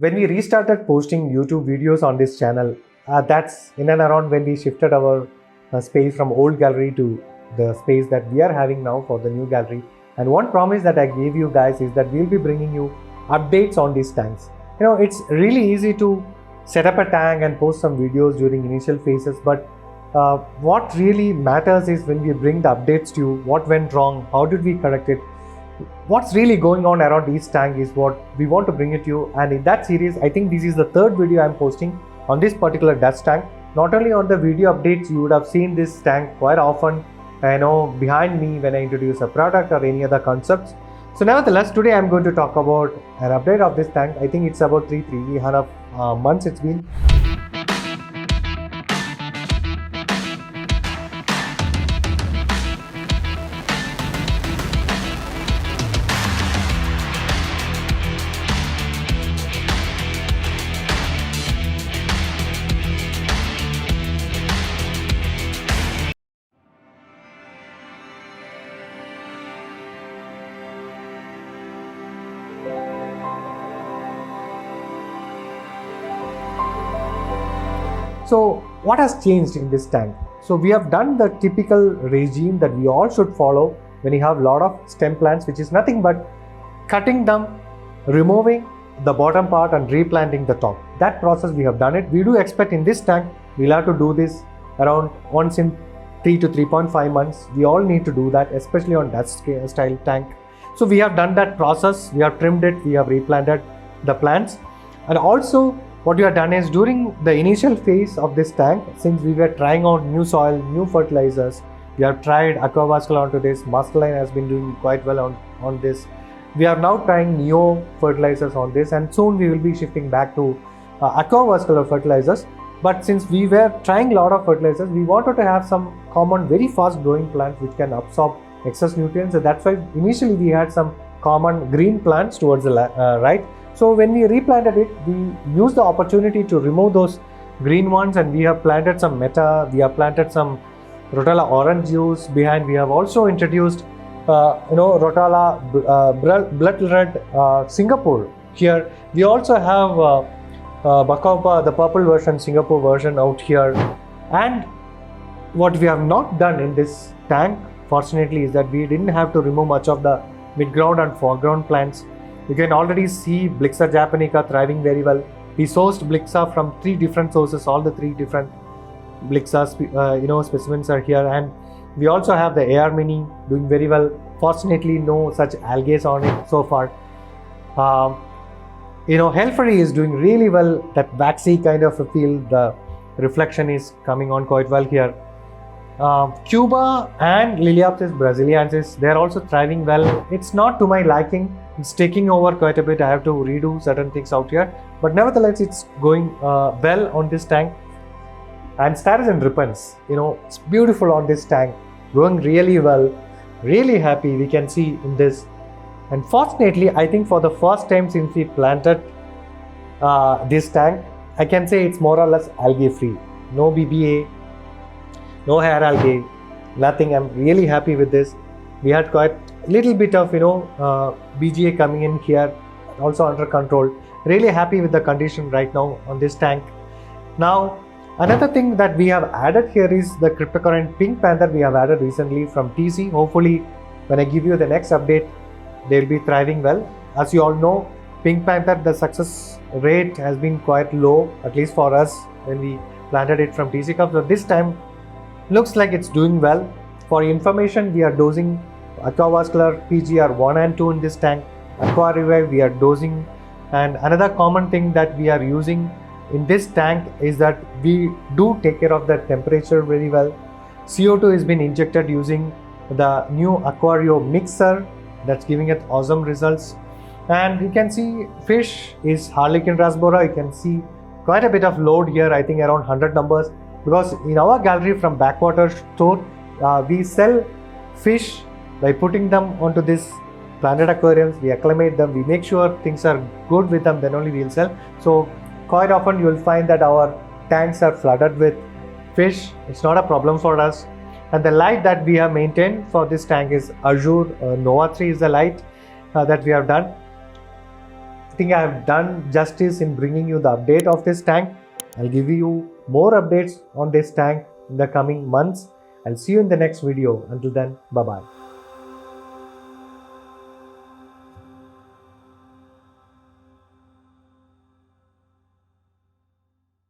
when we restarted posting YouTube videos on this channel, that's in and around when we shifted our space from old gallery to the space that we are having now for the new gallery. And one promise that I gave you guys is that we'll be bringing you updates on these tanks. You know, it's really easy to set up a tank and post some videos during initial phases, but what really matters is when we bring the updates to you, what went wrong, how did we correct it, what's really going on around each tank is what we want to bring it to you. And in that series, I think this is the third video I'm posting on this particular dust tank. Not only on the video updates, you would have seen this tank quite often, I know, behind me when I introduce a product or any other concepts. So nevertheless, today I'm going to talk about an update of this tank. I think it's about 3.5 months it's been. So what has changed in this tank? So we have done the typical regime that we all should follow when you have a lot of stem plants, which is nothing but cutting them, removing the bottom part and replanting the top. That process we have done it. We do expect in this tank, we'll have to do this around once in 3 to 3.5 months. We all need to do that, especially on dust style tank. So we have done that process, we have trimmed it, we have replanted the plants. And also what we have done is during the initial phase of this tank, since we were trying out new soil, new fertilizers, we have tried aquavascular onto this. Muscaline has been doing quite well on this. We are now trying neo fertilizers on this, and soon we will be shifting back to aquavascular fertilizers. But since we were trying a lot of fertilizers, we wanted to have some common, very fast growing plants which can absorb excess nutrients. So that's why initially we had some common green plants towards the right. So when we replanted it, we used the opportunity to remove those green ones, and we have planted some meta, we have planted some Rotala orange juice behind. We have also introduced Rotala blood red Singapore here. We also have Bacopa, the purple version, Singapore version out here. And what we have not done in this tank, fortunately, is that we didn't have to remove much of the mid-ground and foreground plants. You can already see Blixa japonica thriving very well. We sourced Blixa from 3 different sources. All the 3 different Blixa specimens are here, and we also have the AR Mini doing very well. Fortunately, no such algae on it so far. Hellfurry is doing really well. That waxy kind of a feel, the reflection is coming on quite well here. Cuba and Liliopsis brasiliensis, they are also thriving well. It's not to my liking. It's taking over quite a bit. I have to redo certain things out here, but nevertheless it's going well on this tank. And Status and Rippens, it's beautiful on this tank, going really well, really happy we can see in this. And fortunately, I think for the first time since we planted this tank, I can say it's more or less algae free. No BBA, no hair algae, nothing. I'm really happy with this. We had quite a little bit of BGA coming in here, also under control. Really happy with the condition right now on this tank. Now another thing that we have added here is the cryptocurrent pink panther we have added recently from TC. Hopefully when I give you the next update, they'll be thriving well. As you all know, pink panther, the success rate has been quite low, at least for us when we planted it from TC Cup. So this time looks like it's doing well. For information, we are dosing aquavascular PGR 1 and 2 in this tank. Aqua Revive we are dosing. And another common thing that we are using in this tank is that we do take care of the temperature very well. CO2 has been injected using the new aquarium mixer that's giving it awesome results. And you can see fish is Harlequin rasbora. You can see quite a bit of load here, I think around 100 numbers, because in our gallery from backwater store, we sell fish by putting them onto this planted aquariums. We acclimate them, we make sure things are good with them, then only we'll sell. So quite often you will find that our tanks are flooded with fish. It's not a problem for us. And the light that we have maintained for this tank is Azure Nova 3 is the light that we have done. I think I have done justice in bringing you the update of this tank. I'll give you more updates on this tank in the coming months. I'll see you in the next video. Until then, bye-bye.